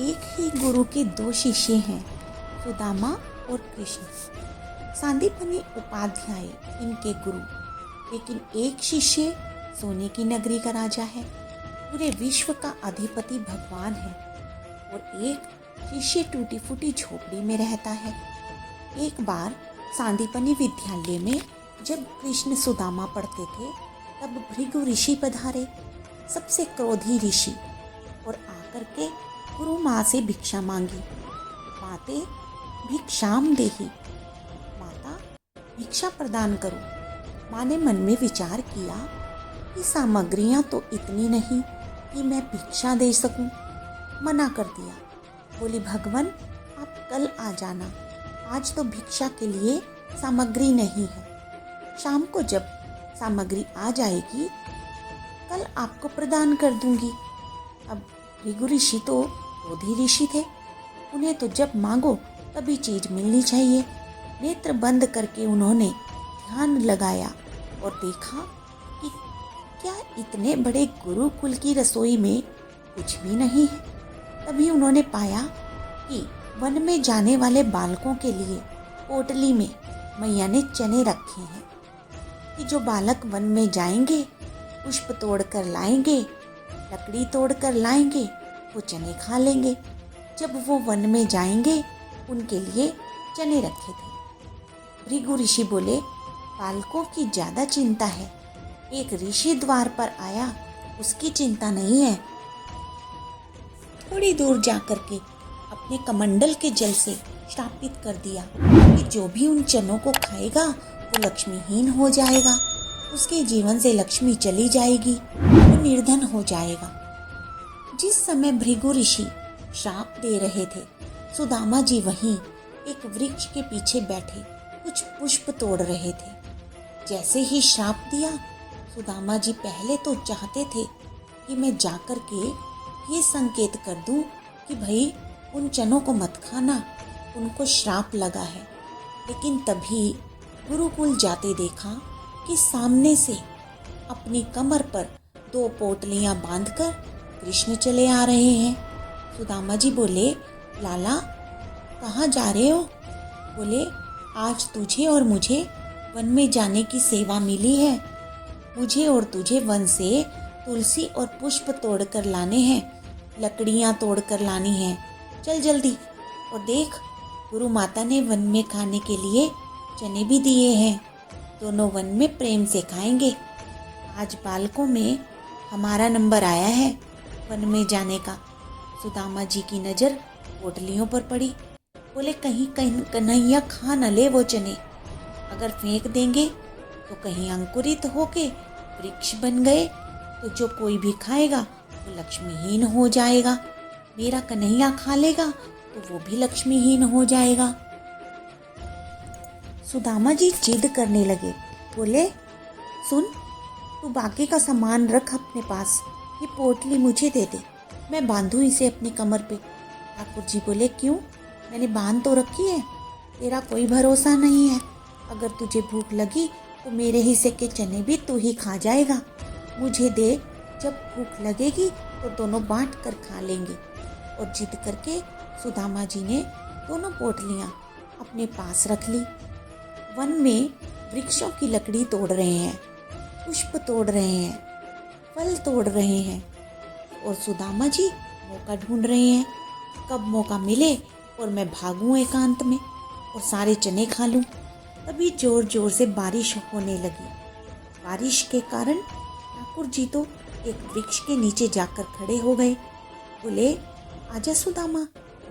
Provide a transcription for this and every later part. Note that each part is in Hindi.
एक ही गुरु के दो शिष्य हैं, सुदामा और कृष्ण। सांदीपनी उपाध्याय इनके गुरु, लेकिन एक शिष्य सोने की नगरी का राजा है, पूरे विश्व का अधिपति भगवान है, और एक शिष्य टूटी फूटी झोपड़ी में रहता है। एक बार सांदीपनी विद्यालय में जब कृष्ण सुदामा पढ़ते थे, तब भृगु ऋषि पधारे, सबसे क्रोधी ऋषि, और आकर के गुरु माँ से भिक्षा मांगी। माते भिक्षाम देहि, माता भिक्षा प्रदान करो। माँ ने मन में विचार किया कि सामग्रियाँ तो इतनी नहीं कि मैं भिक्षा दे सकूं। मना कर दिया। बोली, भगवान आप कल आ जाना, आज तो भिक्षा के लिए सामग्री नहीं है। शाम को जब सामग्री आ जाएगी, कल आपको प्रदान कर दूंगी। अब भृगु ऋषि तो क्रोधी ऋषि थे, उन्हें तो जब मांगो तभी चीज मिलनी चाहिए। नेत्र बंद करके उन्होंने ध्यान लगाया और देखा कि क्या इतने बड़े गुरुकुल की रसोई में कुछ भी नहीं है। तभी उन्होंने पाया कि वन में जाने वाले बालकों के लिए पोटली में मैया ने चने रखे हैं कि जो बालक वन में जाएंगे, पुष्प तोड़ कर लाएंगे, लकड़ी तोड़ कर लाएंगे, वो चने खा लेंगे। जब वो वन में जाएंगे, उनके लिए चने रखे थे। भृगु ऋषि बोले, बालकों की ज्यादा चिंता है, एक ऋषि द्वार पर आया, उसकी चिंता नहीं है। थोड़ी दूर जाकर के अपने कमंडल के जल से श्रापित कर दिया कि जो भी उन चनों को खाएगा वो लक्ष्मीहीन हो जाएगा, उसके जीवन से लक्ष्मी चली जाएगी, वो निर्धन हो जाएगा। जिस समय भृगु ऋषि श्राप दे रहे थे, सुदामा जी वहीं एक वृक्ष के पीछे बैठे कुछ पुष्प तोड़ रहे थे। जैसे ही श्राप दिया, सुदामा जी पहले तो चाहते थे कि मैं जाकर के ये संकेत कर दूं कि भाई उन चनों को मत खाना, उनको श्राप लगा है। लेकिन तभी गुरुकुल जाते देखा कि सामने से अपनी कमर पर 2 पोटलियां बांधकर कृष्ण चले आ रहे हैं। सुदामा जी बोले, लाला कहाँ जा रहे हो? बोले, आज तुझे और मुझे वन में जाने की सेवा मिली है। मुझे और तुझे वन से तुलसी और पुष्प तोड़ कर लाने हैं, लकड़ियाँ तोड़ कर लानी हैं। चल जल्दी। और देख, गुरु माता ने वन में खाने के लिए चने भी दिए हैं, दोनों वन में प्रेम से खाएंगे। आज बालकों में हमारा नंबर आया है वन में जाने का। सुदामा जी की नज़र पोटलियों पर पड़ी। बोले, कहीं कन्हैया खा न ले वो चने, अगर फेंक देंगे तो कहीं अंकुरित होके वृक्ष बन गए तो जो कोई भी खाएगा वो लक्ष्मीहीन हो जाएगा। मेरा कन्हैया खा लेगा तो वो भी लक्ष्मीहीन हो जाएगा। सुदामा जी जिद करने लगे। बोले, सुन, तू बाकी का सामान रख अपने पास, ये पोटली मुझे दे दे, मैं बांधूं इसे अपनी कमर पे। ठाकुर जी बोले, क्यों? मैंने बांध तो रखी है, तेरा कोई भरोसा नहीं है। अगर तुझे भूख लगी तो मेरे हिस्से के चने भी तू ही खा जाएगा। मुझे दे, जब भूख लगेगी तो दोनों बांट कर खा लेंगे। और जिद करके सुदामा जी ने दोनों पोटलियाँ अपने पास रख ली। वन में वृक्षों की लकड़ी तोड़ रहे हैं, पुष्प तोड़ रहे हैं, फल तोड़ रहे हैं, और सुदामा जी मौका ढूंढ रहे हैं, कब मौका मिले और मैं भागूं एकांत में और सारे चने खा लूं। तभी जोर जोर से बारिश होने लगी। बारिश के कारण ठाकुर जी तो एक वृक्ष के नीचे जाकर खड़े हो गए। बोले, आजा सुदामा,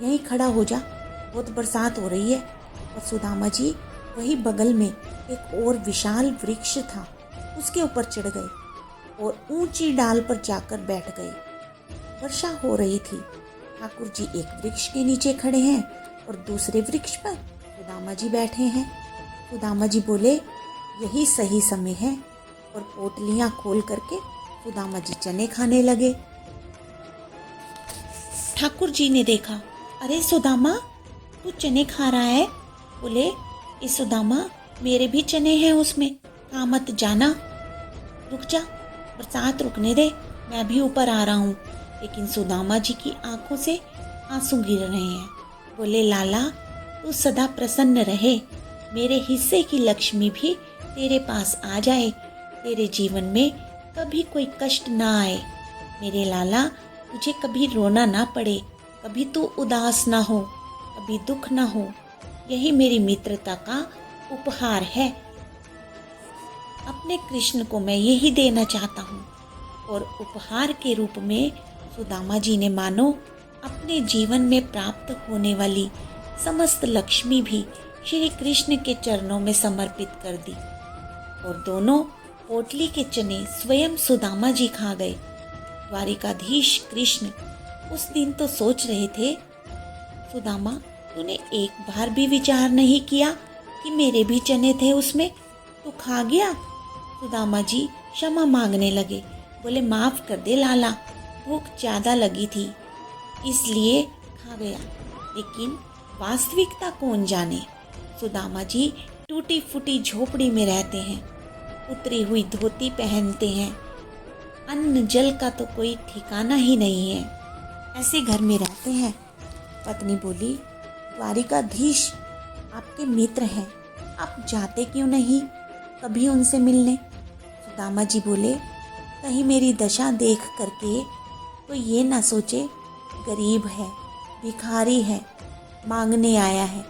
यहीं खड़ा हो जा, बहुत बरसात हो रही है। और सुदामा जी वही बगल में एक और विशाल वृक्ष था, उसके ऊपर चढ़ गए और ऊंची डाल पर जाकर बैठ गए। वर्षा हो रही थी। ठाकुर जी एक वृक्ष के नीचे खड़े हैं और दूसरे वृक्ष पर सुदामा जी बैठे हैं। सुदामा जी बोले, यही सही समय है, और पोटलियां खोल करके सुदामा जी चने खाने लगे। ठाकुर जी ने देखा, अरे सुदामा, तू चने खा रहा है? बोले, ए सुदामा, मेरे भी चने हैं उसमें, खा मत जाना, रुक जा, बरसात रुकने दे, मैं भी ऊपर आ रहा हूँ। लेकिन सुदामा जी की आंखों से आंसू गिर रहे हैं। बोले लाला, तू सदा प्रसन्न रहे, मेरे हिस्से की लक्ष्मी भी तेरे पास आ जाए, तेरे जीवन में कभी कोई कष्ट ना आए। मेरे लाला, तुझे कभी रोना ना पड़े, कभी तू उदास ना हो, कभी दुख ना हो। यही मेरी मित्रता का उपहार है। अपने कृष्ण को मैं यही देना चाहता हूँ। और उपहार के रूप में सुदामा जी ने मानो अपने जीवन में प्राप्त होने वाली समस्त लक्ष्मी भी श्री कृष्ण के चरणों में समर्पित कर दी। और दोनों पोटली के चने स्वयं सुदामा जी खा गए। द्वारिकाधीश कृष्ण उस दिन तो सोच रहे थे, सुदामा, तूने एक बार भी विचार नहीं किया कि मेरे भी चने थे उसमें, तू खा गया। सुदामा जी क्षमा मांगने लगे। बोले माफ कर दे लाला, भूख ज्यादा लगी थी इसलिए खा गया, लेकिन वास्तविकता कौन जाने। सुदामा जी टूटी फूटी झोपड़ी में रहते हैं, उतरी हुई धोती पहनते हैं, अन्न जल का तो कोई ठिकाना ही नहीं है, ऐसे घर में रहते हैं। पत्नी बोली, द्वारिकाधीश आपके मित्र हैं, आप जाते क्यों नहीं कभी उनसे मिलने। सुदामा जी बोले, कहीं मेरी दशा देख करके तो ये ना सोचे गरीब है, भिखारी है, मांगने आया है,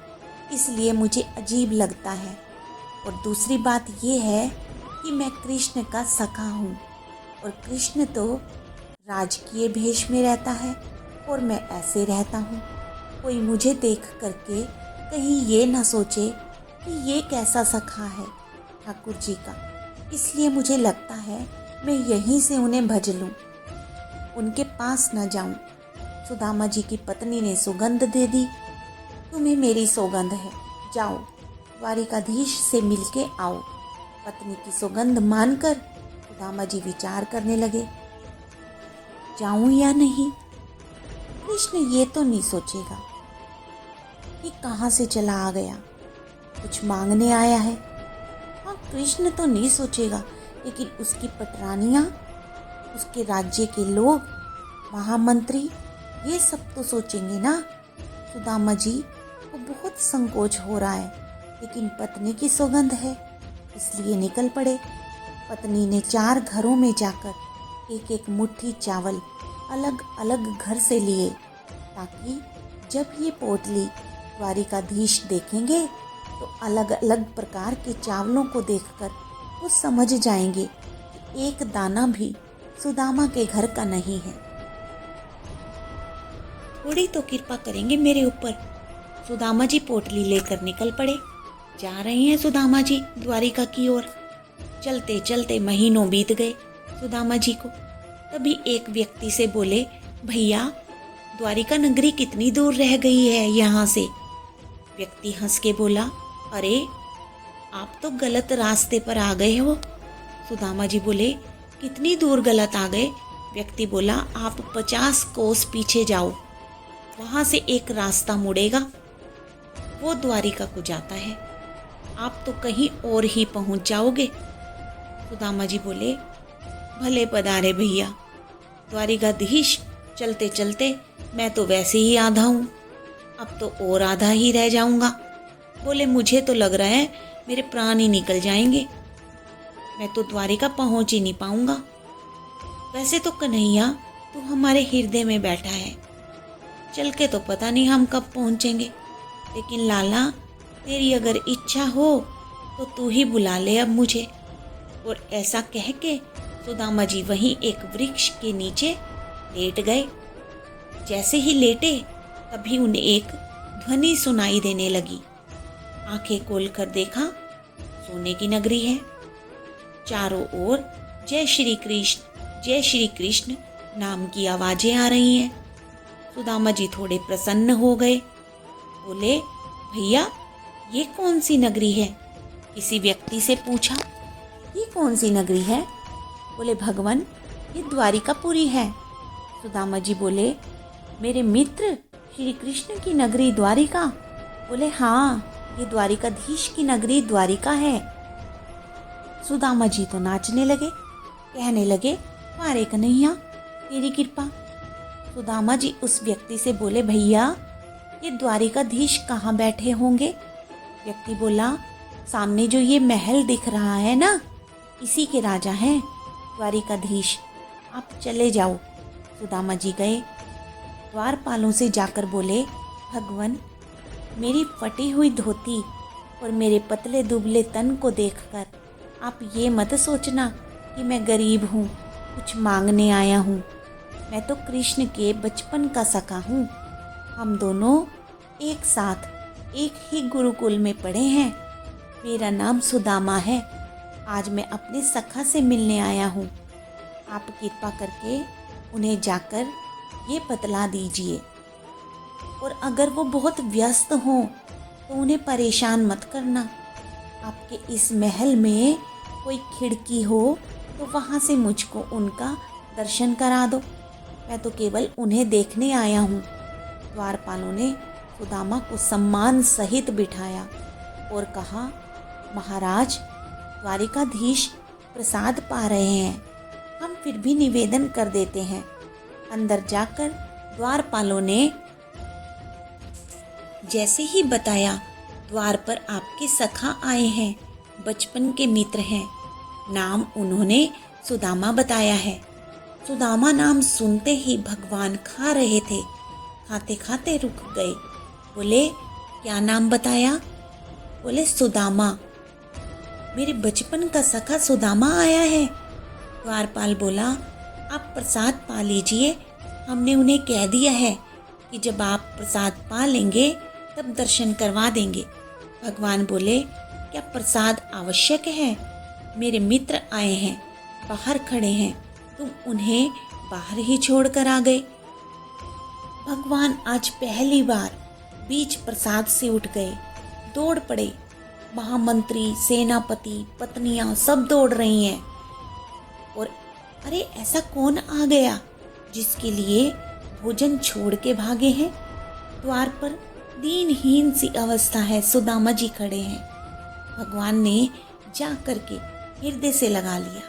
इसलिए मुझे अजीब लगता है। और दूसरी बात ये है कि मैं कृष्ण का सखा हूँ और कृष्ण तो राजकीय भेष में रहता है और मैं ऐसे रहता हूँ। कोई मुझे देख करके कहीं ये ना सोचे कि ये कैसा सखा है ठाकुर जी का, इसलिए मुझे लगता है मैं यहीं से उन्हें भज लूं, उनके पास न जाऊं। सुदामा जी की पत्नी ने सुगंध दे दी, तुम्हें मेरी सौगंध है, जाओ द्वारिकाधीश से मिलके आओ। पत्नी की सौगंध मानकर सुदामा जी विचार करने लगे, जाऊं या नहीं। कृष्ण ये तो नहीं सोचेगा कि कहाँ से चला आ गया, कुछ मांगने आया है। हाँ, कृष्ण तो नहीं सोचेगा, लेकिन उसकी पटरानियाँ, उसके राज्य के लोग, महामंत्री, ये सब तो सोचेंगे ना। सुदामा जी को बहुत संकोच हो रहा है, लेकिन पत्नी की सौगंध है इसलिए निकल पड़े। पत्नी ने 4 घरों में जाकर एक एक मुट्ठी चावल अलग अलग घर से लिए, ताकि जब ये पोटली द्वारिकाधीश देखेंगे तो अलग अलग प्रकार के चावलों को देखकर वो समझ जाएंगे कि एक दाना भी सुदामा के घर का नहीं है। थोड़ी तो कृपा करेंगे मेरे ऊपर। सुदामा जी पोटली लेकर निकल पड़े। जा रहे हैं सुदामा जी द्वारिका की ओर। चलते चलते महीनों बीत गए सुदामा जी को। तभी एक व्यक्ति से बोले, भैया, द्वारिका नगरी कितनी दूर रह गई है यहाँ से। व्यक्ति हंस के बोला, अरे आप तो गलत रास्ते पर आ गए हो। सुदामा जी बोले, कितनी दूर गलत आ गए। व्यक्ति बोला, आप 50 कोस पीछे जाओ, वहां से एक रास्ता मुड़ेगा, वो द्वारिका को जाता है, आप तो कहीं और ही पहुंच जाओगे। सुदामा जी बोले, भले पधारे भैया, द्वारिकाधीश, चलते चलते मैं तो वैसे ही आधा हूँ, अब तो और आधा ही रह जाऊंगा। बोले, मुझे तो लग रहा है मेरे प्राण ही निकल जाएंगे, मैं तो द्वारिका पहुंच ही नहीं पाऊंगा। वैसे तो कन्हैया तू हमारे हृदय में बैठा है, चल के तो पता नहीं हम कब पहुंचेंगे, लेकिन लाला, तेरी अगर इच्छा हो तो तू ही बुला ले अब मुझे। और ऐसा कह के सुदामा जी वहीं एक वृक्ष के नीचे लेट गए। जैसे ही लेटे तभी उन्हें एक ध्वनि सुनाई देने लगी। आंखें खोलकर देखा, सोने की नगरी है। चारों ओर जय श्री कृष्ण नाम की आवाजें आ रही हैं। सुदामा जी थोड़े प्रसन्न हो गए। बोले, भैया, ये कौन सी नगरी है। किसी व्यक्ति से पूछा, ये कौन सी नगरी है। बोले, भगवान, ये द्वारिकापुरी है। सुदामा जी बोले, मेरे मित्र श्री कृष्ण की नगरी द्वारिका। बोले, हाँ, ये द्वारिकाधीश की नगरी द्वारिका है। सुदामा जी तो नाचने लगे, कहने लगे, मारे कन्हैया, तेरी कृपा, सुदामा जी उस व्यक्ति से बोले, भैया ये द्वारिकाधीश कहाँ बैठे होंगे? व्यक्ति बोला, सामने जो ये महल दिख रहा है ना, इसी के राजा हैं द्वारिकाधीश, आप चले जाओ। सुदामा जी गए। द्वारपालों से जाकर बोले, भगवान मेरी फटी हुई धोती और मेरे पतले दुबले तन को देखकर आप ये मत सोचना कि मैं गरीब हूँ, कुछ मांगने आया हूँ। मैं तो कृष्ण के बचपन का सखा हूँ। हम दोनों एक साथ एक ही गुरुकुल में पढ़े हैं। मेरा नाम सुदामा है। आज मैं अपने सखा से मिलने आया हूँ। आप कृपा करके उन्हें जाकर ये बतला दीजिए, और अगर वो बहुत व्यस्त हों तो उन्हें परेशान मत करना। आपके इस महल में कोई खिड़की हो तो वहाँ से मुझको उनका दर्शन करा दो। मैं तो केवल उन्हें देखने आया हूँ। द्वारपालों ने सुदामा को सम्मान सहित बिठाया और कहा, महाराज द्वारिकाधीश प्रसाद पा रहे हैं, हम फिर भी निवेदन कर देते हैं। अंदर जाकर द्वारपालों ने जैसे ही बताया, द्वार पर आपके सखा आए हैं, बचपन के मित्र हैं। नाम उन्होंने सुदामा बताया है। सुदामा नाम सुनते ही भगवान खा रहे थे, खाते खाते रुक गए। बोले, क्या नाम बताया? बोले, सुदामा। मेरे बचपन का सखा सुदामा आया है। द्वारपाल बोला, आप प्रसाद पा लीजिए। हमने उन्हें कह दिया है कि जब आप प्रसाद पा लेंगे तब दर्शन करवा देंगे। भगवान बोले, क्या प्रसाद आवश्यक है? मेरे मित्र आए हैं, बाहर खड़े हैं, तुम उन्हें बाहर ही छोड़ कर आ गए। भगवान आज पहली बार बीच प्रसाद से उठ गए, दौड़ पड़े। महामंत्री, सेनापति, पत्नियां सब दौड़ रही हैं। और अरे ऐसा कौन आ गया जिसके लिए भोजन छोड़ के भागे हैं? द्वार पर दीनहीन सी अवस्था है, सुदामा जी खड़े हैं। भगवान ने जा करके हृदय से लगा लिया।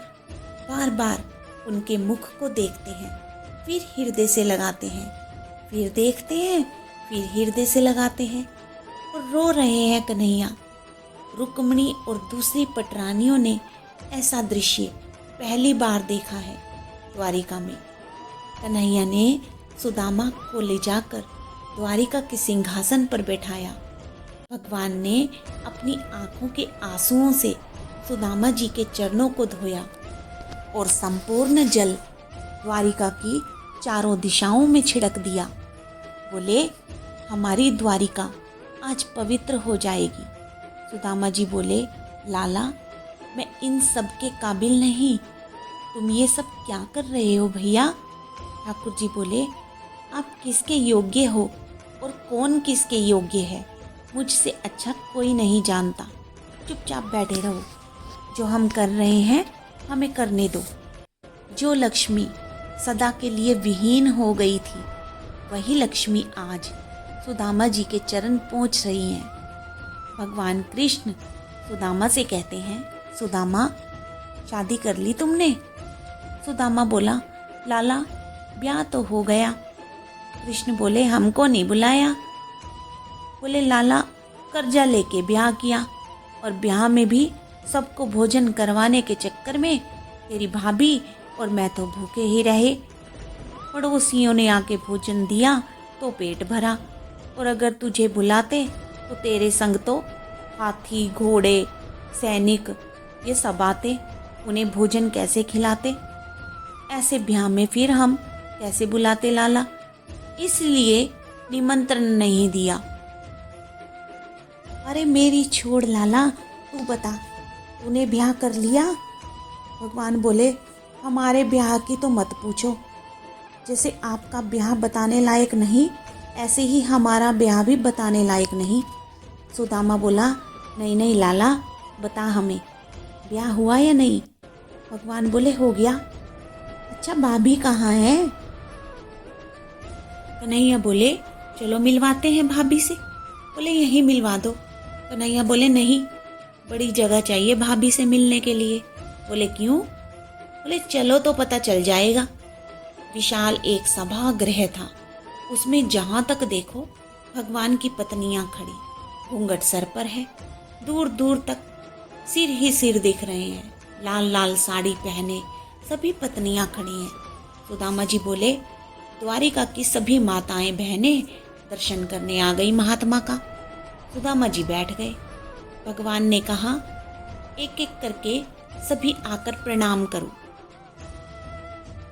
बार बार उनके मुख को देखते हैं, फिर हृदय से लगाते हैं, फिर देखते हैं, फिर हृदय से लगाते हैं और रो रहे हैं कन्हैया। रुक्मिणी और दूसरी पटरानियों ने ऐसा दृश्य पहली बार देखा है द्वारिका में। कन्हैया ने सुदामा को ले जाकर द्वारिका के सिंहासन पर बैठाया। भगवान ने अपनी आंखों के आंसुओं से सुदामा जी के चरणों को धोया और संपूर्ण जल द्वारिका की चारों दिशाओं में छिड़क दिया। बोले, हमारी द्वारिका आज पवित्र हो जाएगी। सुदामा जी बोले, लाला मैं इन सब के काबिल नहीं, तुम ये सब क्या कर रहे हो भैया? ठाकुर जी बोले, आप किसके योग्य हो और कौन किसके योग्य है, मुझसे अच्छा कोई नहीं जानता। चुपचाप बैठे रहो, जो हम कर रहे हैं हमें करने दो। जो लक्ष्मी सदा के लिए विहीन हो गई थी, वही लक्ष्मी आज सुदामा जी के चरण पहुँच रही हैं। भगवान कृष्ण सुदामा से कहते हैं, सुदामा शादी कर ली तुमने? सुदामा बोला, लाला ब्याह तो हो गया। कृष्ण बोले, हमको नहीं बुलाया। बोले, लाला कर्जा लेके ब्याह किया और ब्याह में भी सबको भोजन करवाने के चक्कर में तेरी भाभी और मैं तो भूखे ही रहे। पड़ोसियों ने आके भोजन दिया तो पेट भरा, और अगर तुझे बुलाते तो तेरे संग तो हाथी, घोड़े, सैनिक ये सब आते, उन्हें भोजन कैसे खिलाते? ऐसे ब्याह में फिर हम कैसे बुलाते लाला? इसलिए निमंत्रण नहीं दिया। अरे मेरी छोड़ लाला, तू बता, तूने ब्याह कर लिया? भगवान बोले, हमारे ब्याह की तो मत पूछो। जैसे आपका ब्याह बताने लायक नहीं, ऐसे ही हमारा ब्याह भी बताने लायक नहीं। सुदामा बोला, नहीं नहीं लाला, बता हमें ब्याह हुआ या नहीं? भगवान बोले, हो गया। अच्छा भाभी कहाँ है? कन्हैया बोले, चलो मिलवाते हैं भाभी से। बोले, यहीं मिलवा दो। कन्हैया बोले, नहीं, बड़ी जगह चाहिए भाभी से मिलने के लिए। बोले, क्यों? बोले, चलो तो पता चल जाएगा। विशाल एक सभागृह था। उसमें जहाँ तक देखो भगवान की पत्नियाँ खड़ी, घूंघट सर पर है, दूर दूर तक सिर ही सिर दिख रहे हैं। लाल लाल साड़ी पहने सभी पत्नियाँ खड़ी हैं। सुदामा जी बोले, द्वारिका की सभी माताएं बहनें दर्शन करने आ गई महात्मा का। सुदामा जी बैठ गए। भगवान ने कहा, एक एक करके सभी आकर प्रणाम करो।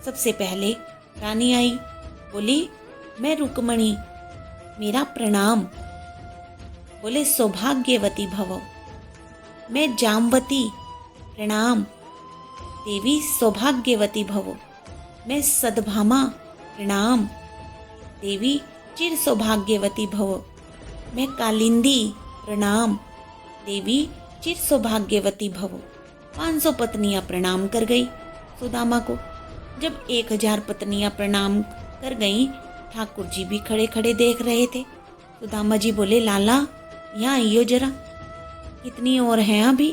सबसे पहले रानी आई, बोली, मैं रुक्मणी, मेरा प्रणाम। बोले, सौभाग्यवती भव। मैं जामवती, प्रणाम। देवी सौभाग्यवती भव। मैं सद्भामा, प्रणाम। देवी चिर सौभाग्यवती भव। मैं कालिंदी, प्रणाम। देवी चिर सौभाग्यवती भव। 500 पत्नियां प्रणाम कर गई सुदामा को। जब 1000 पत्नियां प्रणाम कर गईं, ठाकुर जी भी खड़े खड़े देख रहे थे। सुदामा जी बोले, लाला यहाँ आइयो जरा, कितनी और हैं अभी?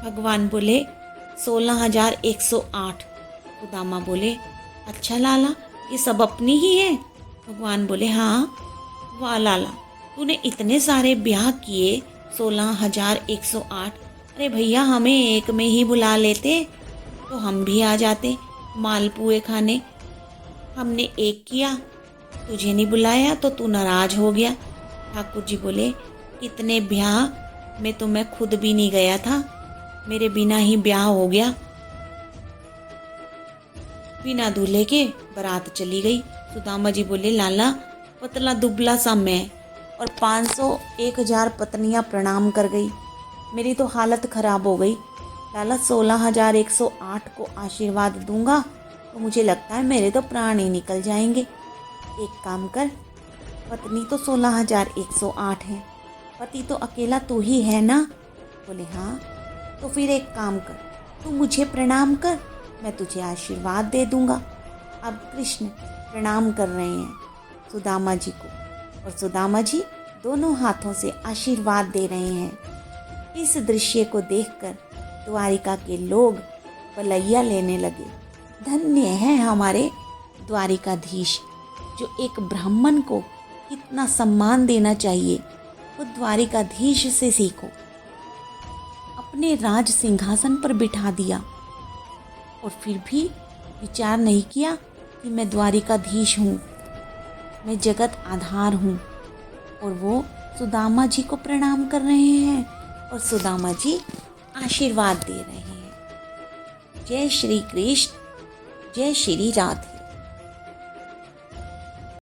भगवान बोले, 16,108। सुदामा बोले, अच्छा लाला, ये सब अपनी ही है? भगवान बोले, हाँ। वाह लाला, तूने इतने सारे ब्याह किए, 16,108। अरे भैया, हमें एक में ही बुला लेते तो हम भी आ जाते मालपुए खाने। हमने एक किया, तुझे नहीं बुलाया तो तू नाराज हो गया। ठाकुर जी बोले, कितने ब्याह में तो मैं खुद भी नहीं गया था, मेरे बिना ही ब्याह हो गया। बिना दूल्हे के बारात चली गई। सुदामा जी बोले, लाला, पतला दुबला सा मैं और 500 1000 पत्नियां प्रणाम कर गई, मेरी तो हालत खराब हो गई। लाला, 16,108 को आशीर्वाद दूंगा तो मुझे लगता है मेरे तो प्राण ही निकल जाएंगे। एक काम कर, पत्नी तो 16,108 है, पति तो अकेला तू ही है ना? बोले, हाँ। तो फिर एक काम कर, तू मुझे प्रणाम कर, मैं तुझे आशीर्वाद दे दूंगा। अब कृष्ण प्रणाम कर रहे हैं सुदामा जी को, और सुदामा जी दोनों हाथों से आशीर्वाद दे रहे हैं। इस दृश्य को देखकर द्वारिका के लोग बलैया लेने लगे। धन्य है हमारे द्वारिकाधीश, जो एक ब्राह्मण को कितना सम्मान देना चाहिए वो द्वारिकाधीश से सीखो। अपने राज सिंहासन पर बिठा दिया और फिर भी विचार नहीं किया कि मैं द्वारिकाधीश हूँ, मैं जगत आधार हूँ। और वो सुदामा जी को प्रणाम कर रहे हैं और सुदामा जी आशीर्वाद दे रहे हैं। जय श्री कृष्ण, जय श्री राधे।